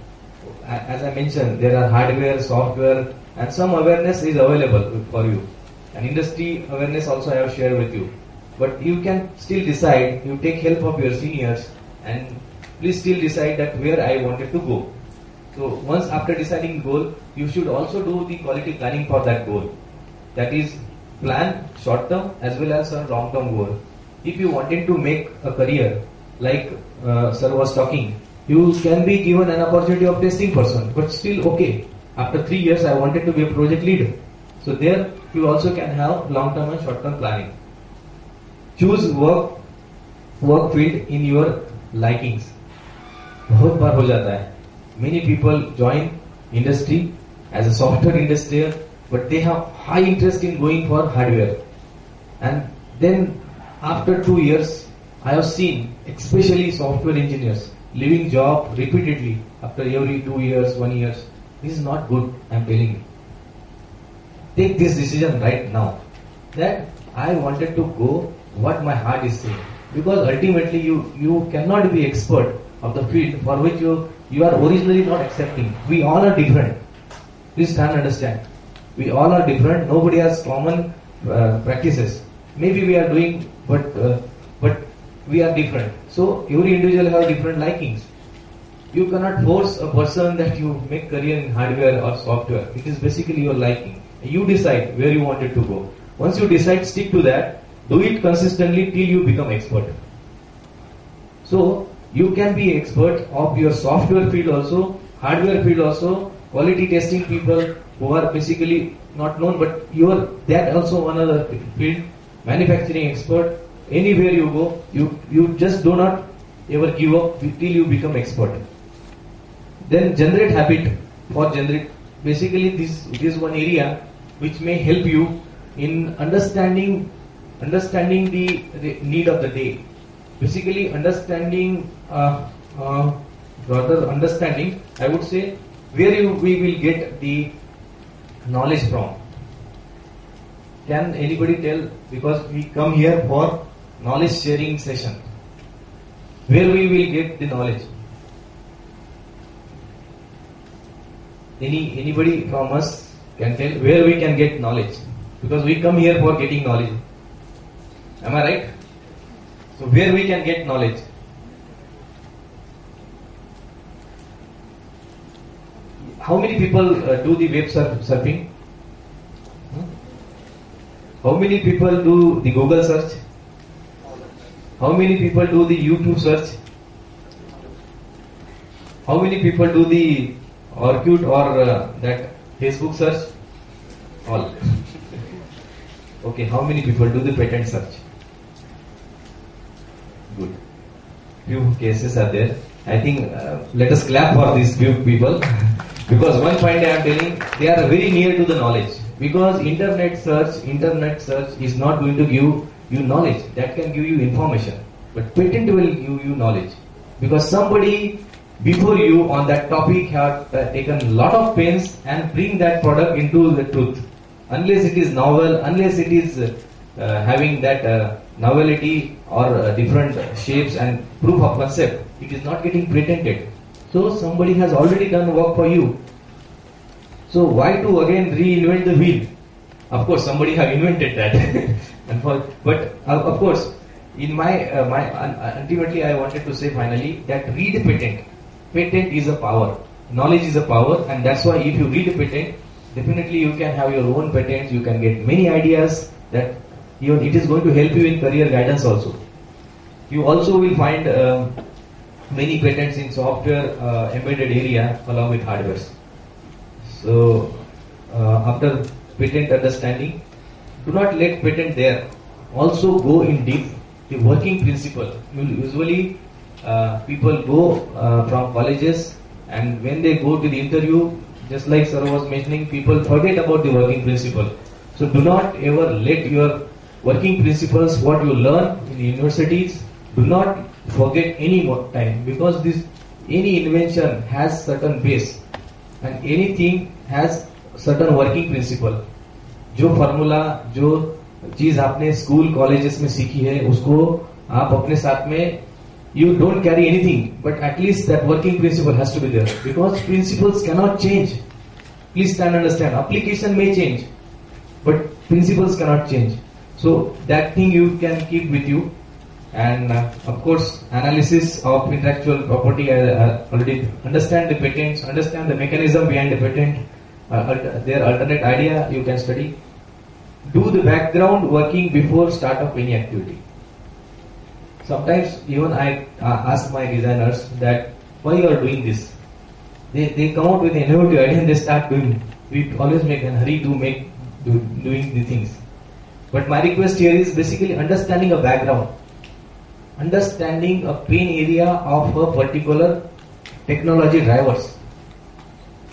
as I mentioned, there are hardware, software, and some awareness is available for you. And industry awareness also I have shared with you. But you can still decide, you take help of your seniors, and please still decide that where I wanted to go. So once after deciding goal, you should also do the quality planning for that goal. That is, plan short term as well as a long term goal. If you wanted to make a career, like sir was talking, you can be given an opportunity of testing person, but still okay. After 3 years, I wanted to be a project leader. So there, you also can have long term and short term planning. Choose work field in your likings. बहुत बार हो जाता है. Many people join industry as a software engineer, but they have high interest in going for hardware. And then after 2 years, I have seen, especially software engineers, leaving job repeatedly after every 2 years, 1 year. This is not good, I am telling you. Take this decision right now, that I wanted to go what my heart is saying. Because ultimately you cannot be expert of the field for which you are originally not accepting. We all are different. Please try and understand. We all are different. Nobody has common practices. Maybe we are doing, but we are different. So every individual has different likings. You cannot force a person that you make career in hardware or software. It is basically your liking. You decide where you wanted to go. Once you decide, stick to that. Do it consistently till you become expert. So you can be expert of your software field also, hardware field also, quality testing people who are basically not known, but you are that also another field, manufacturing expert. Anywhere you go, you just do not ever give up till you become expert. Then generate habit. For generate, basically this is one area which may help you in understanding the need of the day. Basically understanding, understanding, I would say, where we will get the knowledge from. Can anybody tell? Because we come here for knowledge sharing session. Where we will get the knowledge? Anybody from us can tell where we can get knowledge? Because we come here for getting knowledge. Am I right? So where we can get knowledge? How many people do the web surfing? How many people do the Google search? How many people do the YouTube search? How many people do the Orkut or that Facebook search? All. Okay, how many people do the patent search? Good. Few cases are there. I think let us clap for these few people because one point I am telling, they are very near to the knowledge. Because internet search is not going to give you knowledge. That can give you information, but patent will give you knowledge. Because somebody before you on that topic have taken a lot of pains and bring that product into the truth. Unless it is novel, unless it is having that novelty or different shapes and proof of concept, it is not getting patented. So somebody has already done work for you. So why to again reinvent the wheel? Of course, somebody have invented that. But of course, in my ultimately I wanted to say finally that read patent. Patent is a power. Knowledge is a power, and that's why if you read a patent, definitely you can have your own patents. You can get many ideas that even it is going to help you in career guidance also. You also will find many patents in software embedded area along with hardware. So after patent understanding, do not let patent there. Also go in deep the working principle. Usually people go from colleges, and when they go to the interview, just like sir was mentioning, people forget about the working principle. So do not ever let your working principles, what you learn in universities, do not forget any more time, because any invention has certain base and anything has certain working principle. जो formula, जो चीज आपने school colleges में सीखी है, उसको आप अपने साथ में you don't carry anything, but at least that working principle has to be there. Because principles cannot change. Please stand and understand. Application may change, but principles cannot change. So that thing you can keep with you. And of course, analysis of intellectual property, already understand the patents, understand the mechanism behind the patent, their alternate idea you can study. Do the background working before start of any activity. Sometimes even I ask my designers that why you are doing this. They come out with an innovative idea and they start doing. We always make a hurry to doing the things. But my request here is basically understanding a background, understanding a pain area of a particular technology drivers.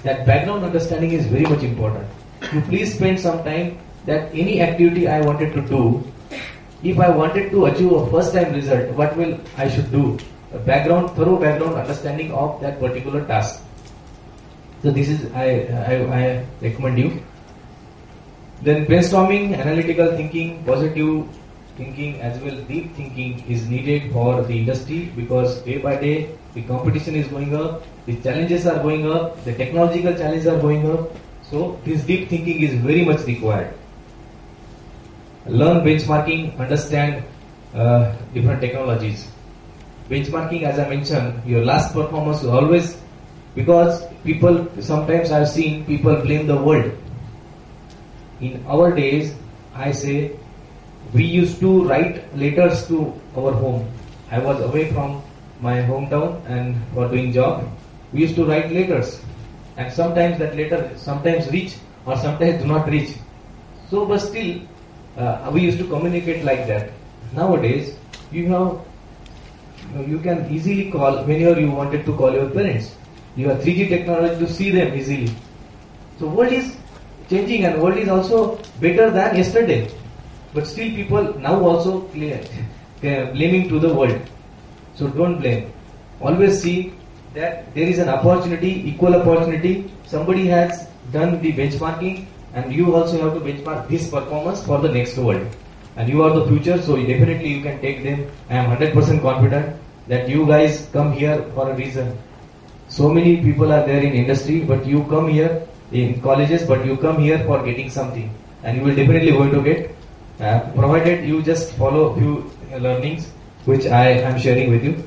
That background understanding is very much important. You please spend some time that any activity I wanted to do, if I wanted to achieve a first time result, what will I should do? A thorough background understanding of that particular task. So this is I recommend you. Then brainstorming, analytical thinking, positive thinking as well, deep thinking is needed for the industry because day by day the competition is going up, the challenges are going up, the technological challenges are going up. So this deep thinking is very much required. Learn benchmarking, understand different technologies. Benchmarking, as I mentioned, your last performance is always, because people, sometimes I have seen people blame the world. In our days, I say, we used to write letters to our home. I was away from my hometown and for doing job. We used to write letters. And sometimes that letter sometimes reach or sometimes do not reach. So, but still, we used to communicate like that. Nowadays, you can easily call whenever you wanted to call your parents. You have 3G technology to see them easily. So world is changing and world is also better than yesterday. But still people now also blaming to the world. So don't blame. Always see that there is an opportunity, equal opportunity. Somebody has done the benchmarking and you also have to benchmark this performance for the next world. And you are the future, so definitely you can take them. I am 100% confident that you guys come here for a reason. So many people are there in industry, but you come here in colleges, but you come here for getting something. And you will definitely going to get, provided you just follow few learnings, which I am sharing with you.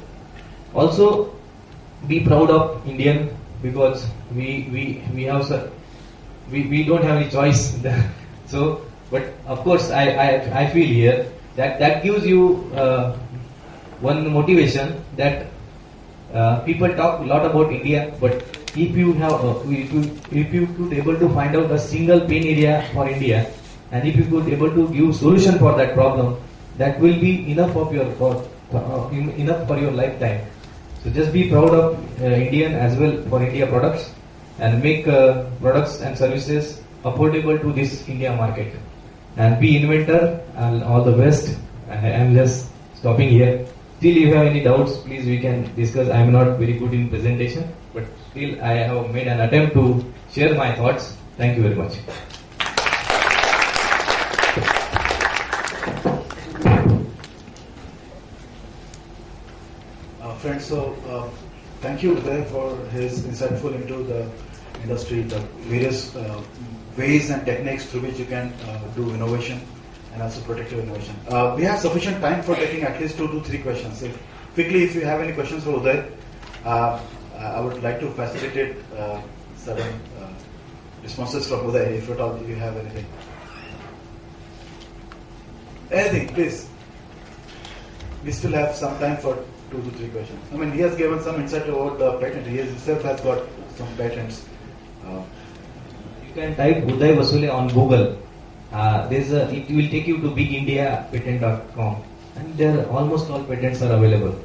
Also, be proud of Indian, because we don't have any choice. So, but of course, I feel here that gives you one motivation that people talk a lot about India, but if you could able to find out a single pain area for India, and if you could able to give solution for that problem, that will be enough of your enough for your lifetime. So just be proud of Indian as well for India products, and make products and services affordable to this India market. And be inventor, and all the best. I am just stopping here. Still, if you have any doubts, please we can discuss. I am not very good in presentation, but still I have made an attempt to share my thoughts. Thank you very much. Friends, so thank you Uday for his insightful into the industry, the various ways and techniques through which you can do innovation and also protective innovation. We have sufficient time for taking at least 2 to 3 questions. If you have any questions for Uday, I would like to facilitate certain responses from Uday, if at all you have anything. Anything, please. We still have some time for 2 to 3 questions. I mean, he has given some insight about the patent. He himself has got some patents. You can type Uday Vasule on Google. It will take you to bigindiapatent.com, and there almost all patents are available.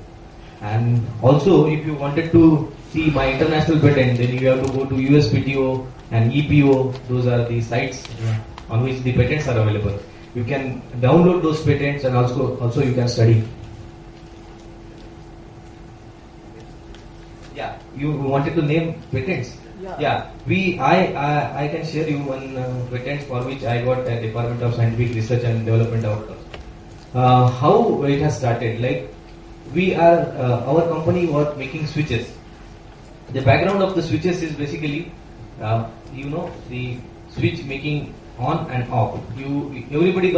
And also, if you wanted to see my international patent, then you have to go to USPTO and EPO. Those are the sites on which the patents are available. You can download those patents, and also you can study. Yeah, you wanted to name patents? Yeah. I can share you one patent for which I got a Department of Scientific Research and Development outcome. How it has started, like our company was making switches. The background of the switches is basically, the switch making on and off. Everybody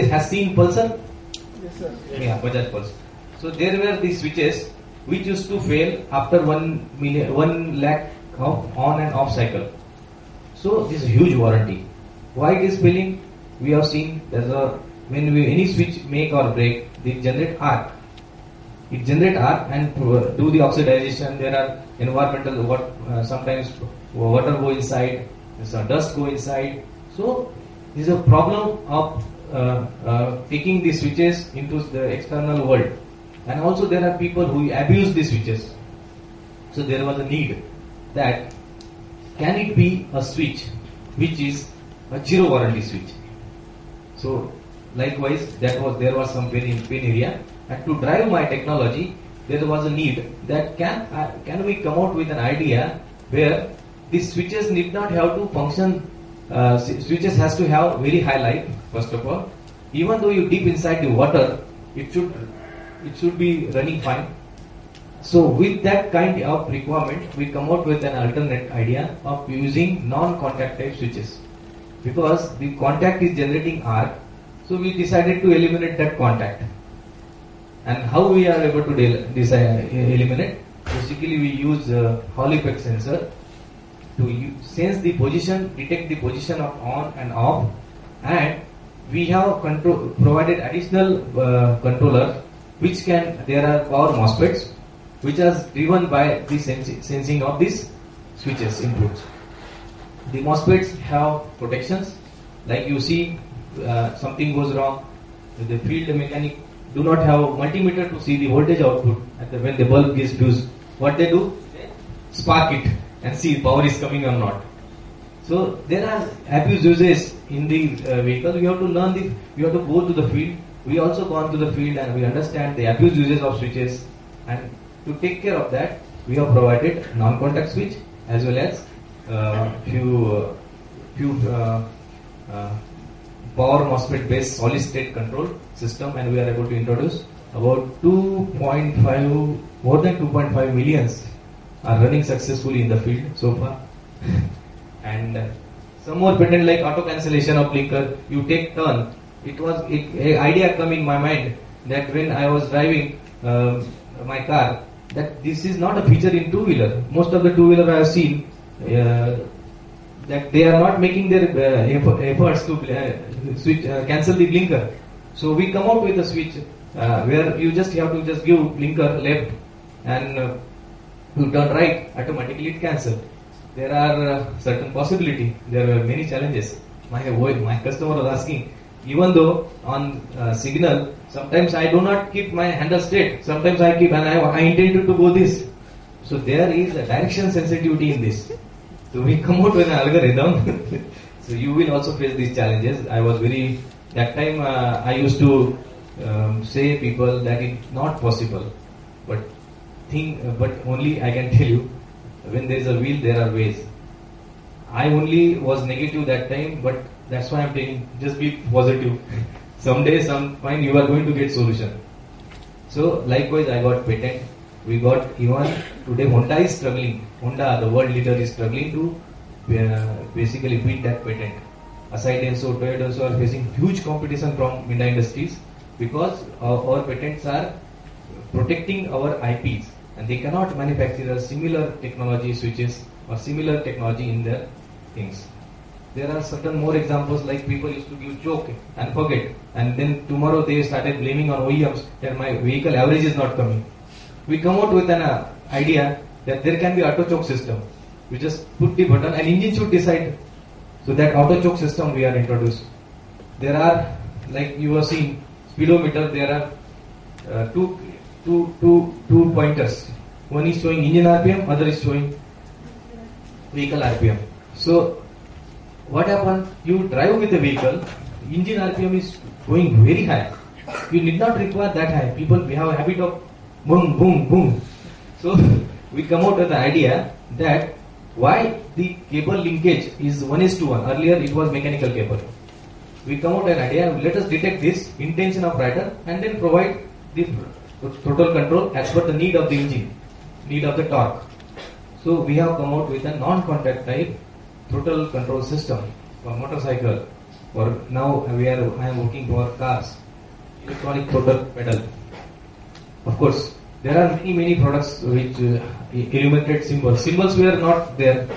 has seen Pulsar? Yes, sir. Yeah, Bajaj Pulsar. So there were these switches which used to fail after 1 lakh of on and off cycle. So this is huge warranty. Why it is failing? We have seen when any switch make or break, they generate arc. It generate arc and do the oxidization. There are environmental sometimes water go inside, dust go inside. So this is a problem of taking these switches into the external world. And also there are people who abuse these switches. So there was a need that can it be a switch which is a zero warranty switch. So likewise there was some pain area, and to drive my technology there was a need that can we come out with an idea where these switches need not have to function. Switches has to have very high life first of all. Even though you dip inside the water, it should be running fine. So with that kind of requirement, we come out with an alternate idea of using non-contact type switches. Because the contact is generating arc, so we decided to eliminate that contact. And how we are able to eliminate? Basically we use Hall effect sensor to sense the position, detect the position of on and off, and we have provided additional controller there are power MOSFETs which are driven by the sensing of these switches inputs. The MOSFETs have protections, like you see something goes wrong, the field mechanic do not have a multimeter to see the voltage output when the bulb gets fused. What they do? They spark it and see if power is coming or not. So there are abuse uses in the vehicle. We have to learn we have to go to the field. We also gone to the field and we understand the abuse uses of switches, and to take care of that we have provided non-contact switch as well as few power MOSFET based solid state control system, and we are able to introduce about more than 2.5 millions are running successfully in the field so far. And some more patent like auto cancellation of blinker. You take turn. An idea come in my mind that when I was driving my car, that this is not a feature in two-wheeler. Most of the two-wheeler I have seen that they are not making their efforts to cancel the blinker. So we come out with a switch where you just have to just give blinker left and you turn right, automatically it cancels. There are certain possibility. There are many challenges. My customer was asking, even though on signal, sometimes I do not keep my handle straight. Sometimes I keep, and I intended to go this. So there is a direction sensitivity in this. So we come out with an algorithm. So you will also face these challenges. That time I used to say people that it's not possible. But only I can tell you, when there is a will, there are ways. I only was negative that time, but that's why I'm saying just be positive. Someday, some point you are going to get solution. So likewise, I got patent. We got even today Honda is struggling. Honda, the world leader, is struggling to basically beat that patent. Aside Denso, Toyota also are facing huge competition from Minda Industries because our patents are protecting our IPs, and they cannot manufacture a similar technology switches or similar technology in their things. There are certain more examples, like people used to give choke and forget, and then tomorrow they started blaming on OEMs that my vehicle average is not coming. We come out with an idea that there can be auto choke system. We just put the button and engine should decide. So that auto choke system we are introduced. There are, like you have seen, speedometer. There are two pointers. One is showing engine RPM, other is showing vehicle RPM. So what happens? You drive with the vehicle, engine RPM is going very high. You need not require that high. People have a habit of boom, boom, boom. So we come out with the idea that why the cable linkage is 1:1. Earlier it was mechanical cable. We come out with an idea, let us detect this intention of rider and then provide the throttle control as per the need of the engine, need of the torque. So we have come out with a non-contact type throttle control system for motorcycle. For now I am working for cars, electronic throttle pedal. Of course, there are many products which illuminated symbols. Symbols were not there.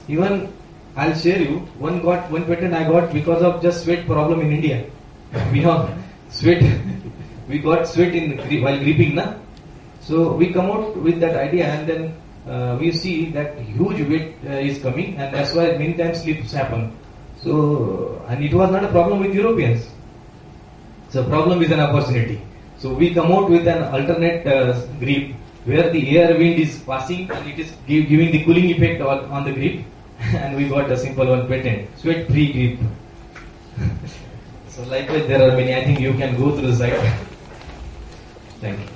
Even I'll share you one patent I got because of just sweat problem in India. We have sweat. We got sweat while gripping, na. So we come out with that idea, and then we see that huge weight is coming, and that's why many times slips happen. So, and it was not a problem with Europeans. So problem is an opportunity. So we come out with an alternate grip where the air wind is passing and it is giving the cooling effect on the grip, and we got a simple one patent, sweat free grip. So likewise there are many. I think you can go through the site. Thank you.